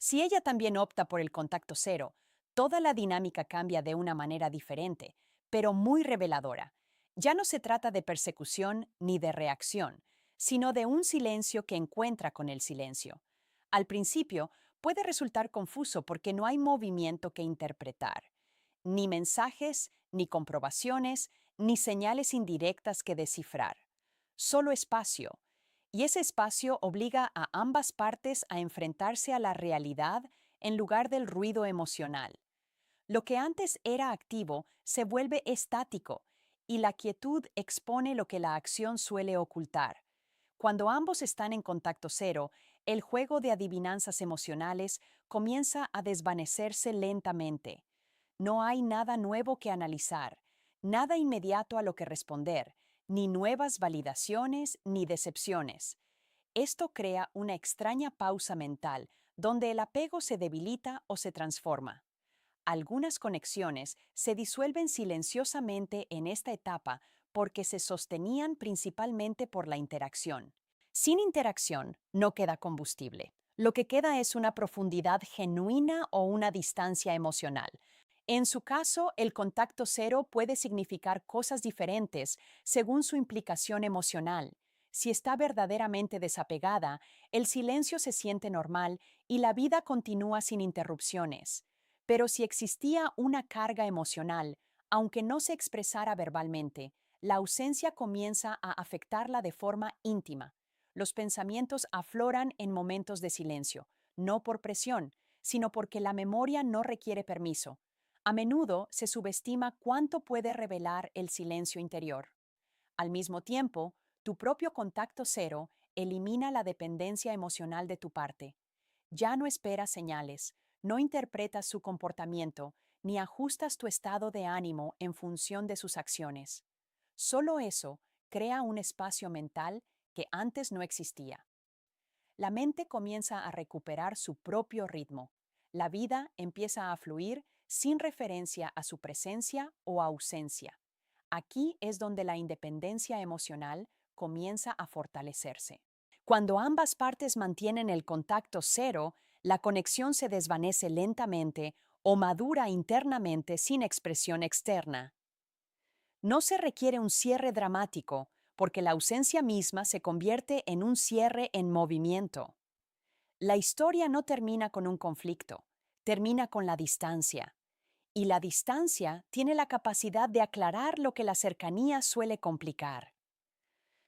Si ella también opta por el contacto cero, toda la dinámica cambia de una manera diferente, pero muy reveladora. Ya no se trata de persecución ni de reacción, sino de un silencio que encuentra con el silencio. Al principio, puede resultar confuso porque no hay movimiento que interpretar, ni mensajes, ni comprobaciones, ni señales indirectas que descifrar. Solo espacio. Y ese espacio obliga a ambas partes a enfrentarse a la realidad en lugar del ruido emocional. Lo que antes era activo se vuelve estático y la quietud expone lo que la acción suele ocultar. Cuando ambos están en contacto cero, el juego de adivinanzas emocionales comienza a desvanecerse lentamente. No hay nada nuevo que analizar, nada inmediato a lo que responder, ni nuevas validaciones ni decepciones. Esto crea una extraña pausa mental donde el apego se debilita o se transforma. Algunas conexiones se disuelven silenciosamente en esta etapa porque se sostenían principalmente por la interacción. Sin interacción no queda combustible. Lo que queda es una profundidad genuina o una distancia emocional. En su caso, el contacto cero puede significar cosas diferentes según su implicación emocional. Si está verdaderamente desapegada, el silencio se siente normal y la vida continúa sin interrupciones. Pero si existía una carga emocional, aunque no se expresara verbalmente, la ausencia comienza a afectarla de forma íntima. Los pensamientos afloran en momentos de silencio, no por presión, sino porque la memoria no requiere permiso. A menudo se subestima cuánto puede revelar el silencio interior. Al mismo tiempo, tu propio contacto cero elimina la dependencia emocional de tu parte. Ya no esperas señales, no interpretas su comportamiento, ni ajustas tu estado de ánimo en función de sus acciones. Solo eso crea un espacio mental que antes no existía. La mente comienza a recuperar su propio ritmo. La vida empieza a fluir sin referencia a su presencia o ausencia. Aquí es donde la independencia emocional comienza a fortalecerse. Cuando ambas partes mantienen el contacto cero, la conexión se desvanece lentamente o madura internamente sin expresión externa. No se requiere un cierre dramático, porque la ausencia misma se convierte en un cierre en movimiento. La historia no termina con un conflicto, termina con la distancia. Y la distancia tiene la capacidad de aclarar lo que la cercanía suele complicar.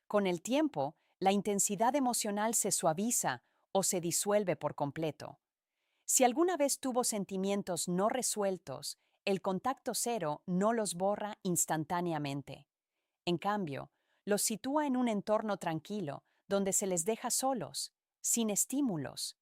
Con el tiempo, la intensidad emocional se suaviza o se disuelve por completo. Si alguna vez tuvo sentimientos no resueltos, el contacto cero no los borra instantáneamente. En cambio, los sitúa en un entorno tranquilo, donde se les deja solos, sin estímulos.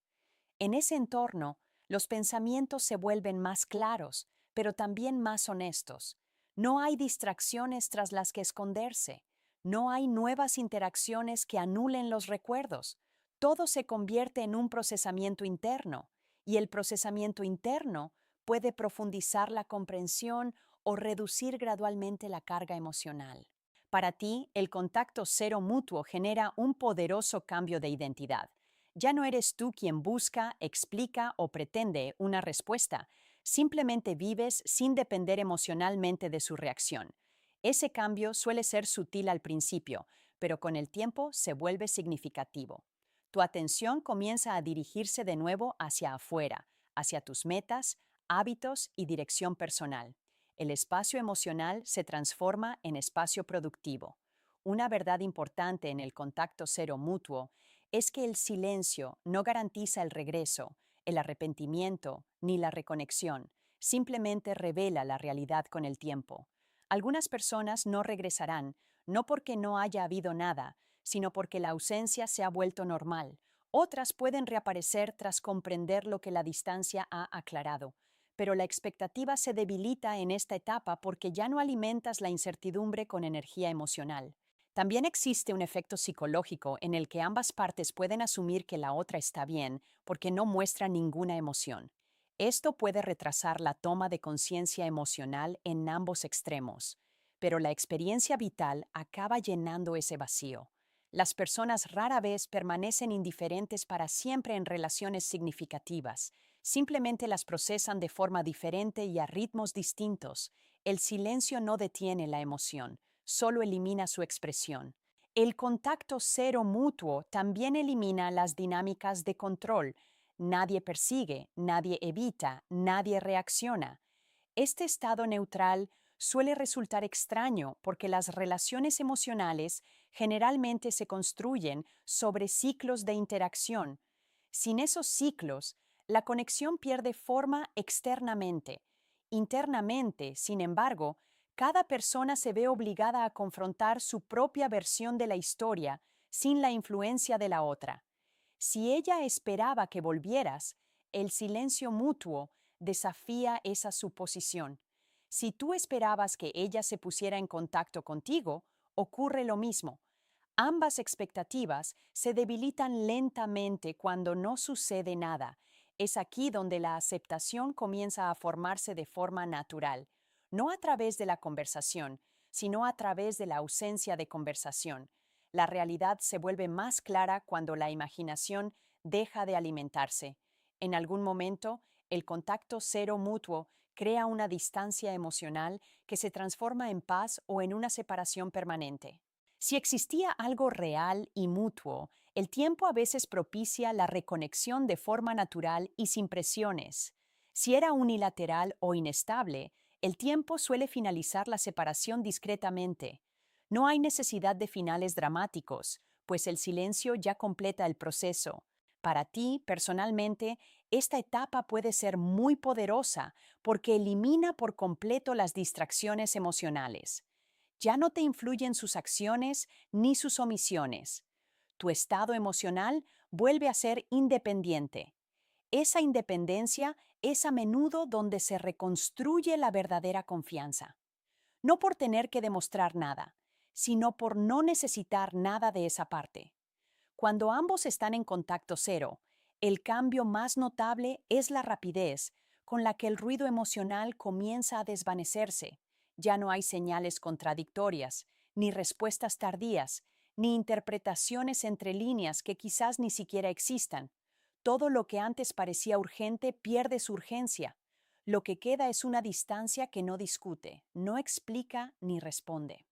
En ese entorno, los pensamientos se vuelven más claros, pero también más honestos. No hay distracciones tras las que esconderse. No hay nuevas interacciones que anulen los recuerdos. Todo se convierte en un procesamiento interno, y el procesamiento interno puede profundizar la comprensión o reducir gradualmente la carga emocional. Para ti, el contacto cero mutuo genera un poderoso cambio de identidad. Ya no eres tú quien busca, explica o pretende una respuesta. Simplemente vives sin depender emocionalmente de su reacción. Ese cambio suele ser sutil al principio, pero con el tiempo se vuelve significativo. Tu atención comienza a dirigirse de nuevo hacia afuera, hacia tus metas, hábitos y dirección personal. El espacio emocional se transforma en espacio productivo. Una verdad importante en el contacto cero mutuo es que el silencio no garantiza el regreso, el arrepentimiento ni la reconexión, simplemente revela la realidad con el tiempo. Algunas personas no regresarán, no porque no haya habido nada, sino porque la ausencia se ha vuelto normal. Otras pueden reaparecer tras comprender lo que la distancia ha aclarado, pero la expectativa se debilita en esta etapa porque ya no alimentas la incertidumbre con energía emocional. También existe un efecto psicológico en el que ambas partes pueden asumir que la otra está bien porque no muestra ninguna emoción. Esto puede retrasar la toma de conciencia emocional en ambos extremos, pero la experiencia vital acaba llenando ese vacío. Las personas rara vez permanecen indiferentes para siempre en relaciones significativas. Simplemente las procesan de forma diferente y a ritmos distintos. El silencio no detiene la emoción, solo elimina su expresión. El contacto cero mutuo también elimina las dinámicas de control. Nadie persigue, nadie evita, nadie reacciona. Este estado neutral suele resultar extraño porque las relaciones emocionales generalmente se construyen sobre ciclos de interacción. Sin esos ciclos, la conexión pierde forma externamente. Internamente, sin embargo, cada persona se ve obligada a confrontar su propia versión de la historia sin la influencia de la otra. Si ella esperaba que volvieras, el silencio mutuo desafía esa suposición. Si tú esperabas que ella se pusiera en contacto contigo, ocurre lo mismo. Ambas expectativas se debilitan lentamente cuando no sucede nada. Es aquí donde la aceptación comienza a formarse de forma natural, no a través de la conversación, sino a través de la ausencia de conversación. La realidad se vuelve más clara cuando la imaginación deja de alimentarse. En algún momento, el contacto cero mutuo crea una distancia emocional que se transforma en paz o en una separación permanente. Si existía algo real y mutuo, el tiempo a veces propicia la reconexión de forma natural y sin presiones. Si era unilateral o inestable, el tiempo suele finalizar la separación discretamente. No hay necesidad de finales dramáticos, pues el silencio ya completa el proceso. Para ti, personalmente, esta etapa puede ser muy poderosa porque elimina por completo las distracciones emocionales. Ya no te influyen sus acciones ni sus omisiones. Tu estado emocional vuelve a ser independiente. Esa independencia es a menudo donde se reconstruye la verdadera confianza. No por tener que demostrar nada, sino por no necesitar nada de esa parte. Cuando ambos están en contacto cero, el cambio más notable es la rapidez con la que el ruido emocional comienza a desvanecerse. Ya no hay señales contradictorias, ni respuestas tardías, ni interpretaciones entre líneas que quizás ni siquiera existan. Todo lo que antes parecía urgente pierde su urgencia. Lo que queda es una distancia que no discute, no explica ni responde.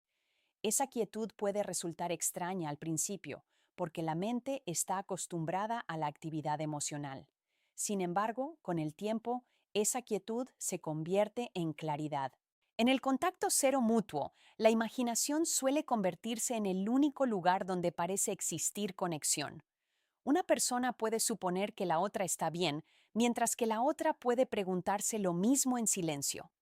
Esa quietud puede resultar extraña al principio, porque la mente está acostumbrada a la actividad emocional. Sin embargo, con el tiempo, esa quietud se convierte en claridad. En el contacto cero mutuo, la imaginación suele convertirse en el único lugar donde parece existir conexión. Una persona puede suponer que la otra está bien, mientras que la otra puede preguntarse lo mismo en silencio.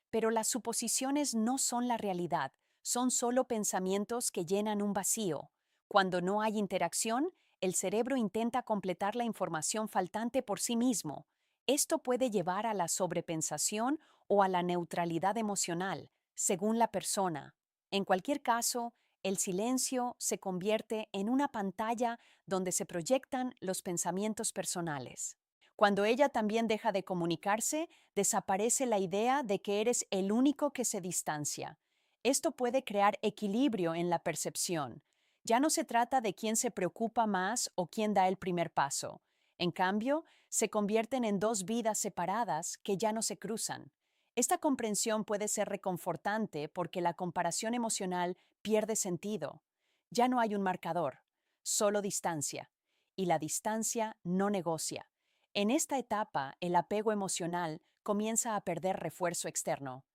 Pero las suposiciones no son la realidad, son solo pensamientos que llenan un vacío. Cuando no hay interacción, el cerebro intenta completar la información faltante por sí mismo. Esto puede llevar a la sobrepensación o a la neutralidad emocional, según la persona. En cualquier caso, el silencio se convierte en una pantalla donde se proyectan los pensamientos personales. Cuando ella también deja de comunicarse, desaparece la idea de que eres el único que se distancia. Esto puede crear equilibrio en la percepción. Ya no se trata de quién se preocupa más o quién da el primer paso. En cambio, se convierten en dos vidas separadas que ya no se cruzan. Esta comprensión puede ser reconfortante porque la comparación emocional pierde sentido. Ya no hay un marcador, solo distancia. Y la distancia no negocia. En esta etapa, el apego emocional comienza a perder refuerzo externo.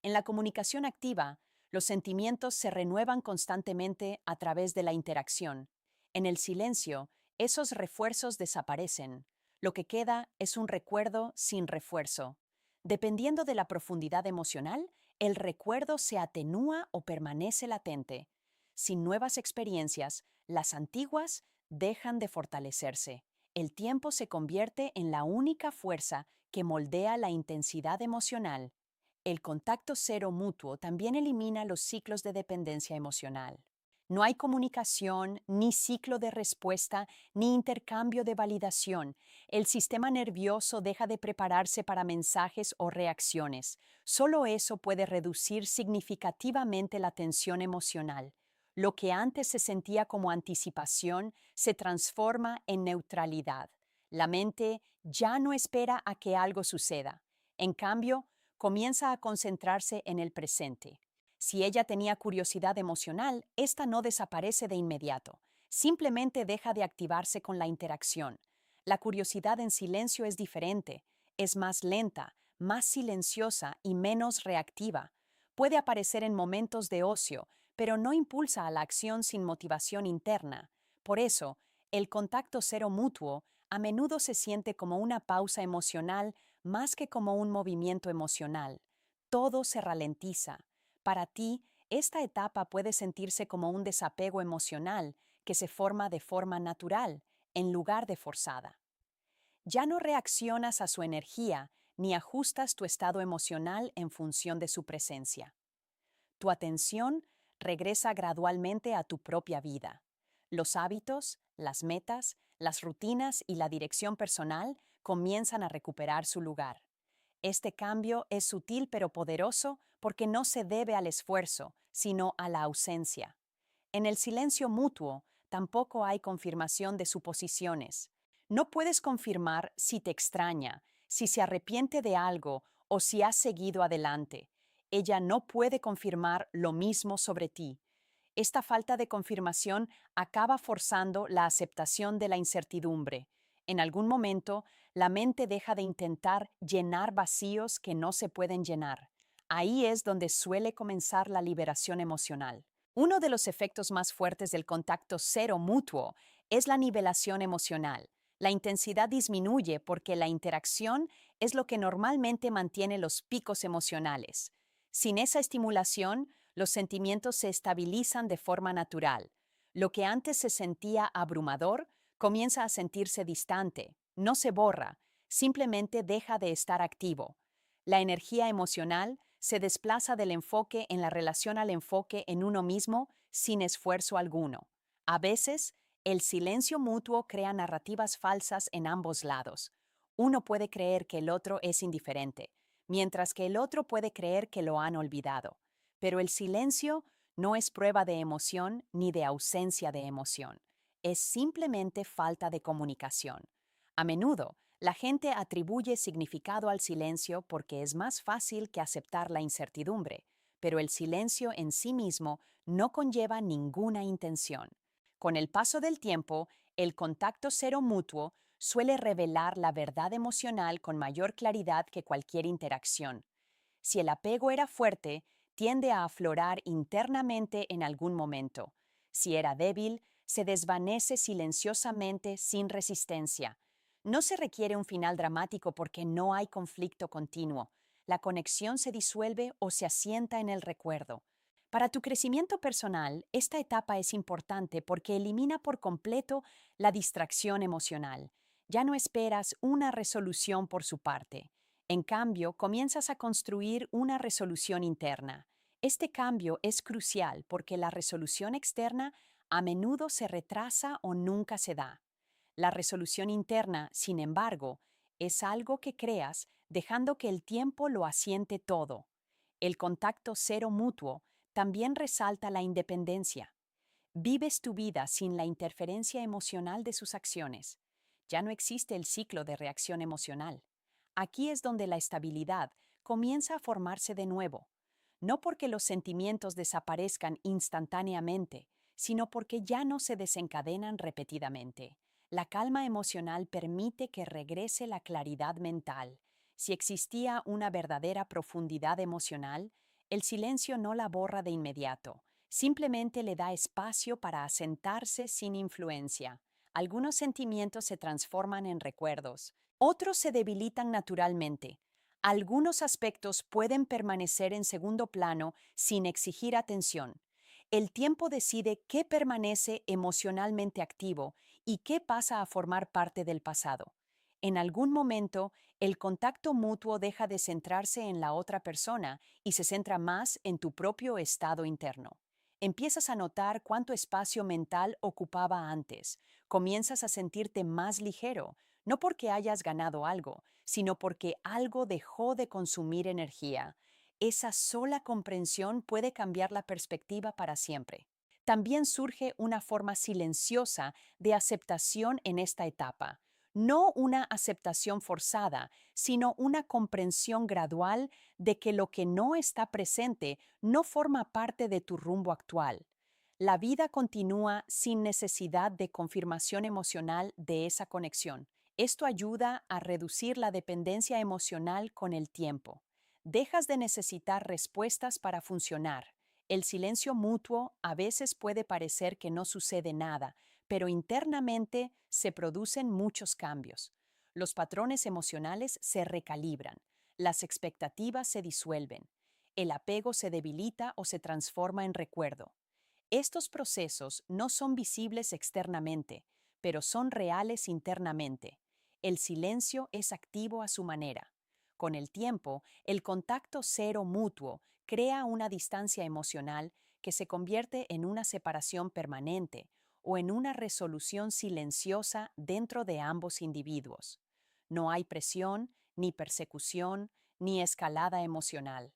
En la comunicación activa, los sentimientos se renuevan constantemente a través de la interacción. En el silencio, esos refuerzos desaparecen. Lo que queda es un recuerdo sin refuerzo. Dependiendo de la profundidad emocional, el recuerdo se atenúa o permanece latente. Sin nuevas experiencias, las antiguas dejan de fortalecerse. El tiempo se convierte en la única fuerza que moldea la intensidad emocional. El contacto cero mutuo también elimina los ciclos de dependencia emocional. No hay comunicación, ni ciclo de respuesta, ni intercambio de validación. El sistema nervioso deja de prepararse para mensajes o reacciones. Solo eso puede reducir significativamente la tensión emocional. Lo que antes se sentía como anticipación se transforma en neutralidad. La mente ya no espera a que algo suceda. En cambio, comienza a concentrarse en el presente. Si ella tenía curiosidad emocional, esta no desaparece de inmediato. Simplemente deja de activarse con la interacción. La curiosidad en silencio es diferente. Es más lenta, más silenciosa y menos reactiva. Puede aparecer en momentos de ocio, pero no impulsa a la acción sin motivación interna. Por eso, el contacto cero mutuo a menudo se siente como una pausa emocional más que como un movimiento emocional. Todo se ralentiza. Para ti, esta etapa puede sentirse como un desapego emocional que se forma de forma natural, en lugar de forzada. Ya no reaccionas a su energía ni ajustas tu estado emocional en función de su presencia. Tu atención regresa gradualmente a tu propia vida. Los hábitos, las metas, las rutinas y la dirección personal comienzan a recuperar su lugar. Este cambio es sutil pero poderoso porque no se debe al esfuerzo, sino a la ausencia. En el silencio mutuo tampoco hay confirmación de suposiciones. No puedes confirmar si te extraña, si se arrepiente de algo o si has seguido adelante. Ella no puede confirmar lo mismo sobre ti. Esta falta de confirmación acaba forzando la aceptación de la incertidumbre. En algún momento, la mente deja de intentar llenar vacíos que no se pueden llenar. Ahí es donde suele comenzar la liberación emocional. Uno de los efectos más fuertes del contacto cero mutuo es la nivelación emocional. La intensidad disminuye porque la interacción es lo que normalmente mantiene los picos emocionales. Sin esa estimulación, los sentimientos se estabilizan de forma natural. Lo que antes se sentía abrumador comienza a sentirse distante, no se borra, simplemente deja de estar activo. La energía emocional se desplaza del enfoque en la relación al enfoque en uno mismo sin esfuerzo alguno. A veces, el silencio mutuo crea narrativas falsas en ambos lados. Uno puede creer que el otro es indiferente, mientras que el otro puede creer que lo han olvidado. Pero el silencio no es prueba de emoción ni de ausencia de emoción. Es simplemente falta de comunicación. A menudo, la gente atribuye significado al silencio porque es más fácil que aceptar la incertidumbre, pero el silencio en sí mismo no conlleva ninguna intención. Con el paso del tiempo, el contacto cero mutuo suele revelar la verdad emocional con mayor claridad que cualquier interacción. Si el apego era fuerte, tiende a aflorar internamente en algún momento. Si era débil, se desvanece silenciosamente sin resistencia. No se requiere un final dramático porque no hay conflicto continuo. La conexión se disuelve o se asienta en el recuerdo. Para tu crecimiento personal, esta etapa es importante porque elimina por completo la distracción emocional. Ya no esperas una resolución por su parte. En cambio, comienzas a construir una resolución interna. Este cambio es crucial porque la resolución externa a menudo se retrasa o nunca se da. La resolución interna, sin embargo, es algo que creas dejando que el tiempo lo asiente todo. El contacto cero mutuo también resalta la independencia. Vives tu vida sin la interferencia emocional de sus acciones. Ya no existe el ciclo de reacción emocional. Aquí es donde la estabilidad comienza a formarse de nuevo, no porque los sentimientos desaparezcan instantáneamente, sino porque ya no se desencadenan repetidamente. La calma emocional permite que regrese la claridad mental. Si existía una verdadera profundidad emocional, el silencio no la borra de inmediato, simplemente le da espacio para asentarse sin influencia. Algunos sentimientos se transforman en recuerdos, otros se debilitan naturalmente. Algunos aspectos pueden permanecer en segundo plano sin exigir atención. El tiempo decide qué permanece emocionalmente activo y qué pasa a formar parte del pasado. En algún momento, el contacto mutuo deja de centrarse en la otra persona y se centra más en tu propio estado interno. Empiezas a notar cuánto espacio mental ocupaba antes. Comienzas a sentirte más ligero, no porque hayas ganado algo, sino porque algo dejó de consumir energía. Esa sola comprensión puede cambiar la perspectiva para siempre. También surge una forma silenciosa de aceptación en esta etapa. No una aceptación forzada, sino una comprensión gradual de que lo que no está presente no forma parte de tu rumbo actual. La vida continúa sin necesidad de confirmación emocional de esa conexión. Esto ayuda a reducir la dependencia emocional con el tiempo. Dejas de necesitar respuestas para funcionar. El silencio mutuo a veces puede parecer que no sucede nada, pero internamente se producen muchos cambios. Los patrones emocionales se recalibran, las expectativas se disuelven, el apego se debilita o se transforma en recuerdo. Estos procesos no son visibles externamente, pero son reales internamente. El silencio es activo a su manera. Con el tiempo, el contacto cero mutuo crea una distancia emocional que se convierte en una separación permanente o en una resolución silenciosa dentro de ambos individuos. No hay presión, ni persecución, ni escalada emocional.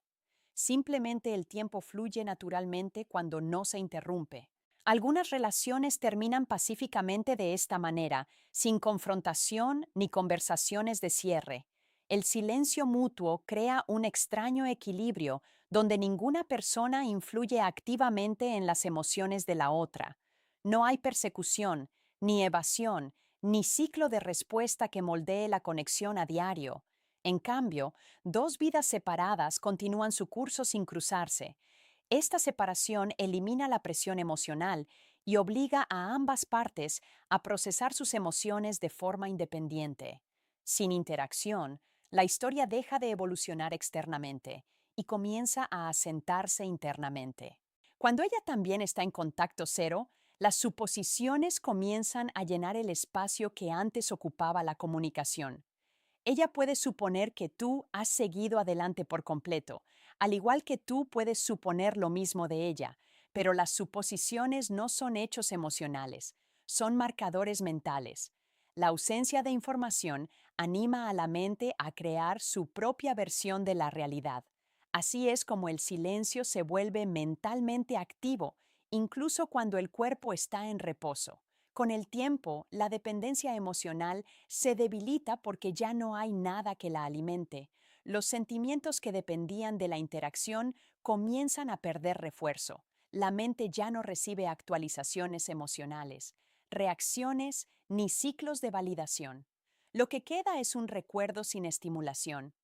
Simplemente el tiempo fluye naturalmente cuando no se interrumpe. Algunas relaciones terminan pacíficamente de esta manera, sin confrontación ni conversaciones de cierre. El silencio mutuo crea un extraño equilibrio donde ninguna persona influye activamente en las emociones de la otra. No hay persecución, ni evasión, ni ciclo de respuesta que moldee la conexión a diario. En cambio, dos vidas separadas continúan su curso sin cruzarse. Esta separación elimina la presión emocional y obliga a ambas partes a procesar sus emociones de forma independiente. Sin interacción, la historia deja de evolucionar externamente y comienza a asentarse internamente. Cuando ella también está en contacto cero, las suposiciones comienzan a llenar el espacio que antes ocupaba la comunicación. Ella puede suponer que tú has seguido adelante por completo, al igual que tú puedes suponer lo mismo de ella, pero las suposiciones no son hechos emocionales, son marcadores mentales. La ausencia de información anima a la mente a crear su propia versión de la realidad. Así es como el silencio se vuelve mentalmente activo, incluso cuando el cuerpo está en reposo. Con el tiempo, la dependencia emocional se debilita porque ya no hay nada que la alimente. Los sentimientos que dependían de la interacción comienzan a perder refuerzo. La mente ya no recibe actualizaciones emocionales, reacciones ni ciclos de validación. Lo que queda es un recuerdo sin estimulación.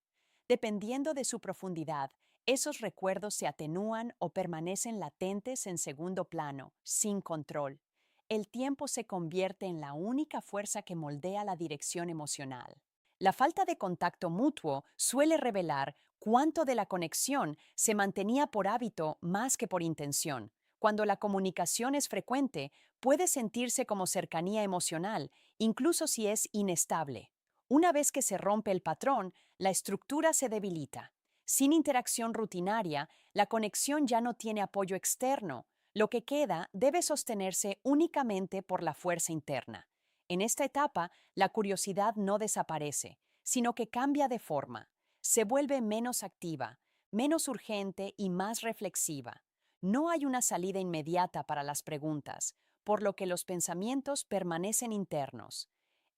Dependiendo de su profundidad, esos recuerdos se atenúan o permanecen latentes en segundo plano, sin control. El tiempo se convierte en la única fuerza que moldea la dirección emocional. La falta de contacto mutuo suele revelar cuánto de la conexión se mantenía por hábito más que por intención. Cuando la comunicación es frecuente, puede sentirse como cercanía emocional, incluso si es inestable. Una vez que se rompe el patrón, la estructura se debilita. Sin interacción rutinaria, la conexión ya no tiene apoyo externo. Lo que queda debe sostenerse únicamente por la fuerza interna. En esta etapa, la curiosidad no desaparece, sino que cambia de forma. Se vuelve menos activa, menos urgente y más reflexiva. No hay una salida inmediata para las preguntas, por lo que los pensamientos permanecen internos.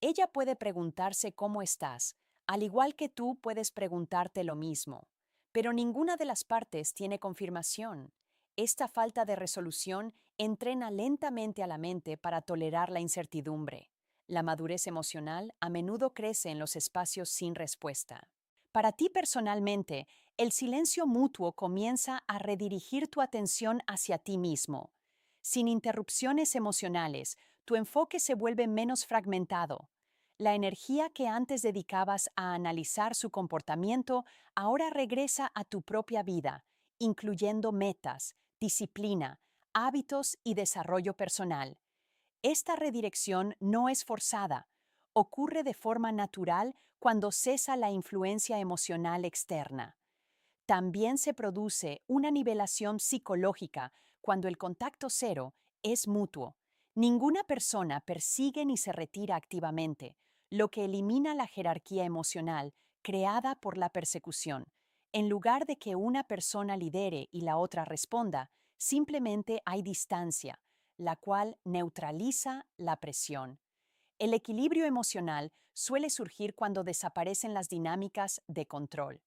Ella puede preguntarse cómo estás, al igual que tú puedes preguntarte lo mismo, pero ninguna de las partes tiene confirmación. Esta falta de resolución entrena lentamente a la mente para tolerar la incertidumbre. La madurez emocional a menudo crece en los espacios sin respuesta. Para ti personalmente, el silencio mutuo comienza a redirigir tu atención hacia ti mismo. Sin interrupciones emocionales, tu enfoque se vuelve menos fragmentado. La energía que antes dedicabas a analizar su comportamiento ahora regresa a tu propia vida, incluyendo metas, disciplina, hábitos y desarrollo personal. Esta redirección no es forzada, ocurre de forma natural cuando cesa la influencia emocional externa. También se produce una nivelación psicológica cuando el contacto cero es mutuo. Ninguna persona persigue ni se retira activamente, lo que elimina la jerarquía emocional creada por la persecución. En lugar de que una persona lidere y la otra responda, simplemente hay distancia, la cual neutraliza la presión. El equilibrio emocional suele surgir cuando desaparecen las dinámicas de control.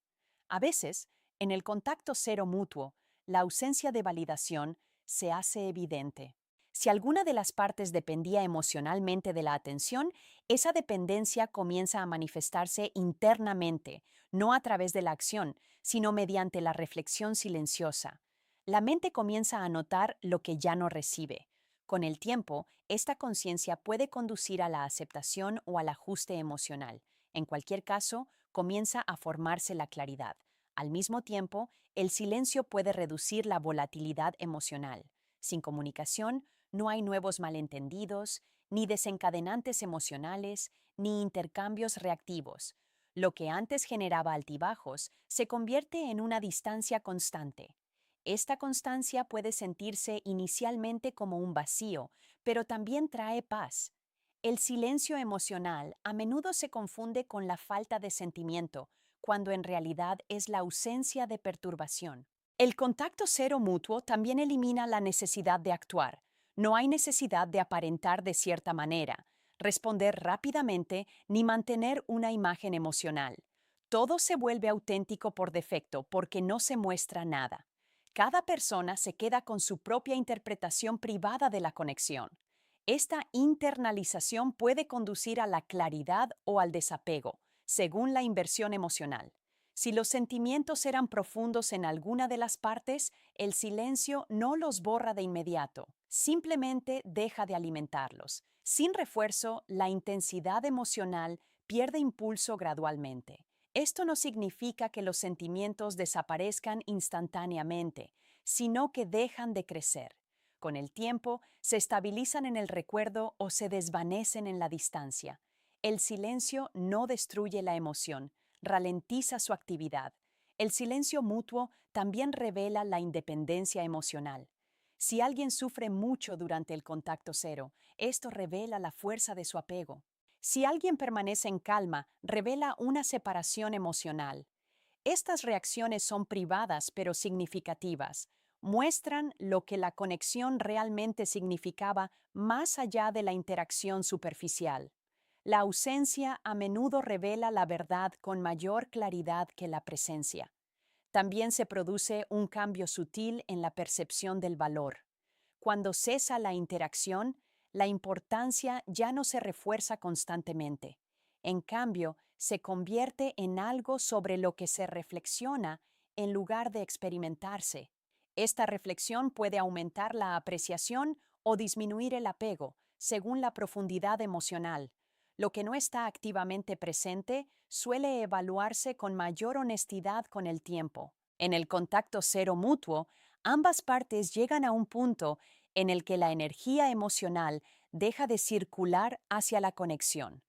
A veces, en el contacto cero mutuo, la ausencia de validación se hace evidente. Si alguna de las partes dependía emocionalmente de la atención, esa dependencia comienza a manifestarse internamente, no a través de la acción, sino mediante la reflexión silenciosa. La mente comienza a notar lo que ya no recibe. Con el tiempo, esta conciencia puede conducir a la aceptación o al ajuste emocional. En cualquier caso, comienza a formarse la claridad. Al mismo tiempo, el silencio puede reducir la volatilidad emocional. Sin comunicación, no hay nuevos malentendidos, ni desencadenantes emocionales, ni intercambios reactivos. Lo que antes generaba altibajos se convierte en una distancia constante. Esta constancia puede sentirse inicialmente como un vacío, pero también trae paz. El silencio emocional a menudo se confunde con la falta de sentimiento, cuando en realidad es la ausencia de perturbación. El contacto cero mutuo también elimina la necesidad de actuar. No hay necesidad de aparentar de cierta manera, responder rápidamente ni mantener una imagen emocional. Todo se vuelve auténtico por defecto porque no se muestra nada. Cada persona se queda con su propia interpretación privada de la conexión. Esta internalización puede conducir a la claridad o al desapego, según la inversión emocional. Si los sentimientos eran profundos en alguna de las partes, el silencio no los borra de inmediato, simplemente deja de alimentarlos. Sin refuerzo, la intensidad emocional pierde impulso gradualmente. Esto no significa que los sentimientos desaparezcan instantáneamente, sino que dejan de crecer. Con el tiempo, se estabilizan en el recuerdo o se desvanecen en la distancia. El silencio no destruye la emoción, ralentiza su actividad. El silencio mutuo también revela la independencia emocional. Si alguien sufre mucho durante el contacto cero, esto revela la fuerza de su apego. Si alguien permanece en calma, revela una separación emocional. Estas reacciones son privadas pero significativas. Muestran lo que la conexión realmente significaba más allá de la interacción superficial. La ausencia a menudo revela la verdad con mayor claridad que la presencia. También se produce un cambio sutil en la percepción del valor. Cuando cesa la interacción, la importancia ya no se refuerza constantemente. En cambio, se convierte en algo sobre lo que se reflexiona en lugar de experimentarse. Esta reflexión puede aumentar la apreciación o disminuir el apego, según la profundidad emocional. Lo que no está activamente presente suele evaluarse con mayor honestidad con el tiempo. En el contacto cero mutuo, ambas partes llegan a un punto en el que la energía emocional deja de circular hacia la conexión.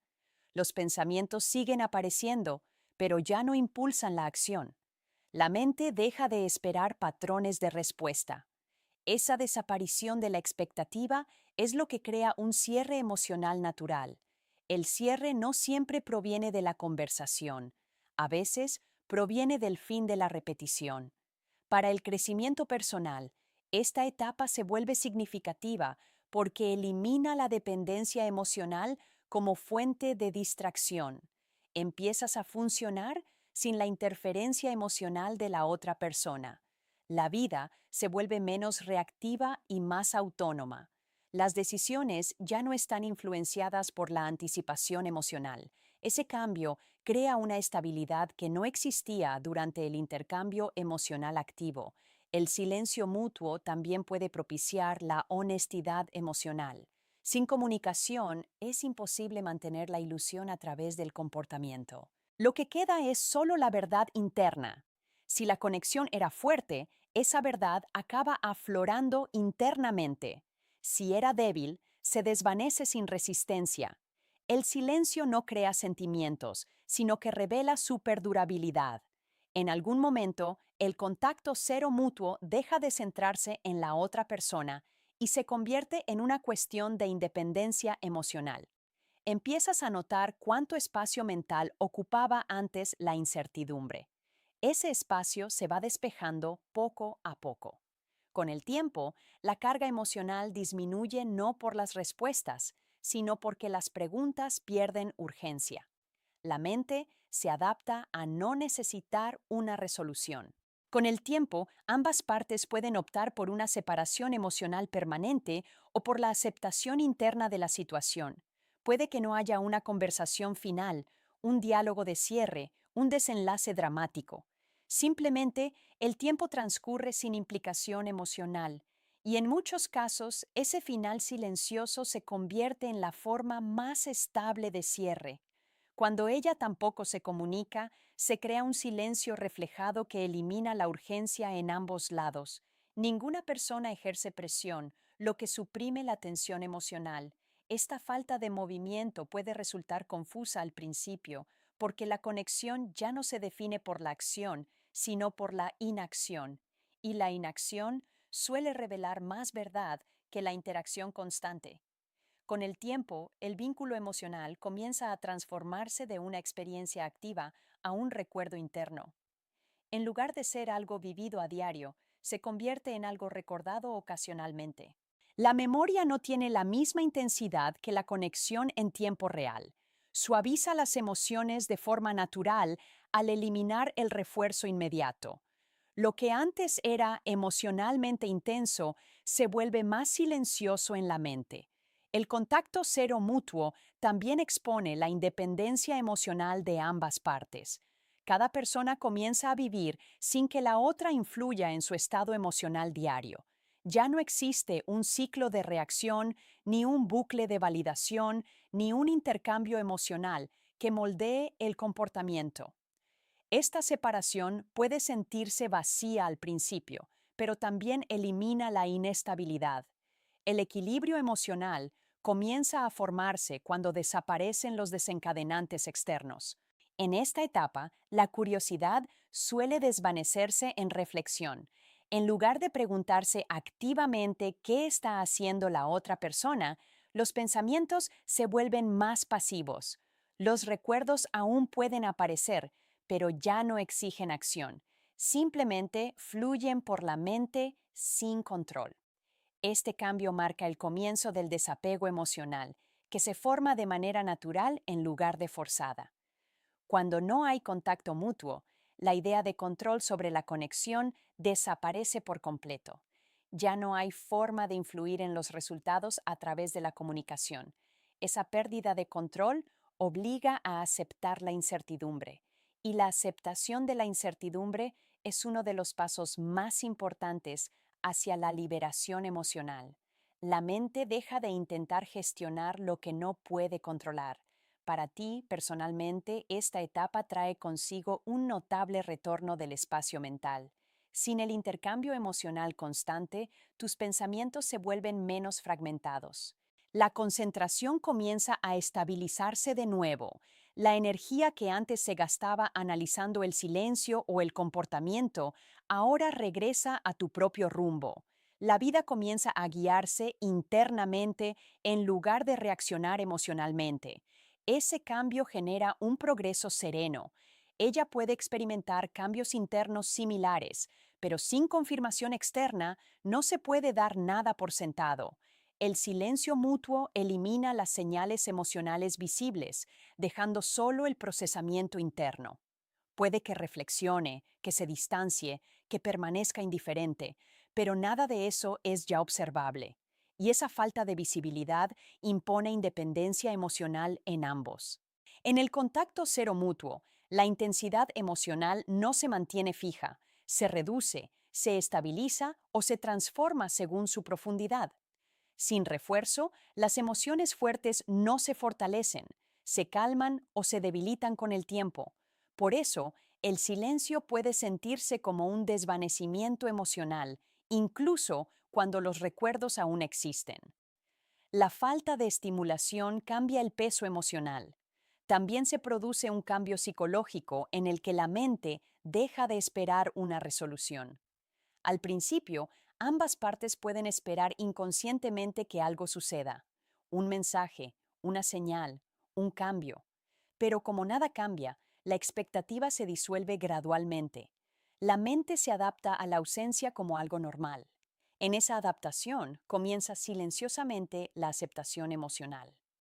Los pensamientos siguen apareciendo, pero ya no impulsan la acción. La mente deja de esperar patrones de respuesta. Esa desaparición de la expectativa es lo que crea un cierre emocional natural. El cierre no siempre proviene de la conversación, a veces proviene del fin de la repetición. Para el crecimiento personal, esta etapa se vuelve significativa porque elimina la dependencia emocional como fuente de distracción. Empiezas a funcionar sin la interferencia emocional de la otra persona. La vida se vuelve menos reactiva y más autónoma. Las decisiones ya no están influenciadas por la anticipación emocional. Ese cambio crea una estabilidad que no existía durante el intercambio emocional activo. El silencio mutuo también puede propiciar la honestidad emocional. Sin comunicación, es imposible mantener la ilusión a través del comportamiento. Lo que queda es solo la verdad interna. Si la conexión era fuerte, esa verdad acaba aflorando internamente. Si era débil, se desvanece sin resistencia. El silencio no crea sentimientos, sino que revela su perdurabilidad. En algún momento, el contacto cero mutuo deja de centrarse en la otra persona y se convierte en una cuestión de independencia emocional. Empiezas a notar cuánto espacio mental ocupaba antes la incertidumbre. Ese espacio se va despejando poco a poco. Con el tiempo, la carga emocional disminuye no por las respuestas, sino porque las preguntas pierden urgencia. La mente se adapta a no necesitar una resolución. Con el tiempo, ambas partes pueden optar por una separación emocional permanente o por la aceptación interna de la situación. Puede que no haya una conversación final, un diálogo de cierre, un desenlace dramático. Simplemente, el tiempo transcurre sin implicación emocional, y en muchos casos ese final silencioso se convierte en la forma más estable de cierre. Cuando ella tampoco se comunica, se crea un silencio reflejado que elimina la urgencia en ambos lados. Ninguna persona ejerce presión, lo que suprime la tensión emocional. Esta falta de movimiento puede resultar confusa al principio, porque la conexión ya no se define por la acción, sino por la inacción. Y la inacción suele revelar más verdad que la interacción constante. Con el tiempo, el vínculo emocional comienza a transformarse de una experiencia activa a un recuerdo interno. En lugar de ser algo vivido a diario, se convierte en algo recordado ocasionalmente. La memoria no tiene la misma intensidad que la conexión en tiempo real. Suaviza las emociones de forma natural al eliminar el refuerzo inmediato. Lo que antes era emocionalmente intenso se vuelve más silencioso en la mente. El contacto cero mutuo también expone la independencia emocional de ambas partes. Cada persona comienza a vivir sin que la otra influya en su estado emocional diario. Ya no existe un ciclo de reacción, ni un bucle de validación, ni un intercambio emocional que moldee el comportamiento. Esta separación puede sentirse vacía al principio, pero también elimina la inestabilidad. El equilibrio emocional comienza a formarse cuando desaparecen los desencadenantes externos. En esta etapa, la curiosidad suele desvanecerse en reflexión. En lugar de preguntarse activamente qué está haciendo la otra persona, los pensamientos se vuelven más pasivos. Los recuerdos aún pueden aparecer, pero ya no exigen acción. Simplemente fluyen por la mente sin control. Este cambio marca el comienzo del desapego emocional, que se forma de manera natural en lugar de forzada. Cuando no hay contacto mutuo, la idea de control sobre la conexión desaparece por completo. Ya no hay forma de influir en los resultados a través de la comunicación. Esa pérdida de control obliga a aceptar la incertidumbre, y la aceptación de la incertidumbre es uno de los pasos más importantes hacia la liberación emocional. La mente deja de intentar gestionar lo que no puede controlar. Para ti, personalmente, esta etapa trae consigo un notable retorno del espacio mental. Sin el intercambio emocional constante, tus pensamientos se vuelven menos fragmentados. La concentración comienza a estabilizarse de nuevo. La energía que antes se gastaba analizando el silencio o el comportamiento, ahora regresa a tu propio rumbo. La vida comienza a guiarse internamente en lugar de reaccionar emocionalmente. Ese cambio genera un progreso sereno. Ella puede experimentar cambios internos similares, pero sin confirmación externa no se puede dar nada por sentado. El silencio mutuo elimina las señales emocionales visibles, dejando solo el procesamiento interno. Puede que reflexione, que se distancie, que permanezca indiferente, pero nada de eso es ya observable. Y esa falta de visibilidad impone independencia emocional en ambos. En el contacto cero mutuo, la intensidad emocional no se mantiene fija, se reduce, se estabiliza o se transforma según su profundidad. Sin refuerzo, las emociones fuertes no se fortalecen, se calman o se debilitan con el tiempo. Por eso, el silencio puede sentirse como un desvanecimiento emocional, incluso cuando los recuerdos aún existen. La falta de estimulación cambia el peso emocional. También se produce un cambio psicológico en el que la mente deja de esperar una resolución. Al principio, ambas partes pueden esperar inconscientemente que algo suceda, un mensaje, una señal, un cambio. Pero como nada cambia, la expectativa se disuelve gradualmente. La mente se adapta a la ausencia como algo normal. En esa adaptación comienza silenciosamente la aceptación emocional.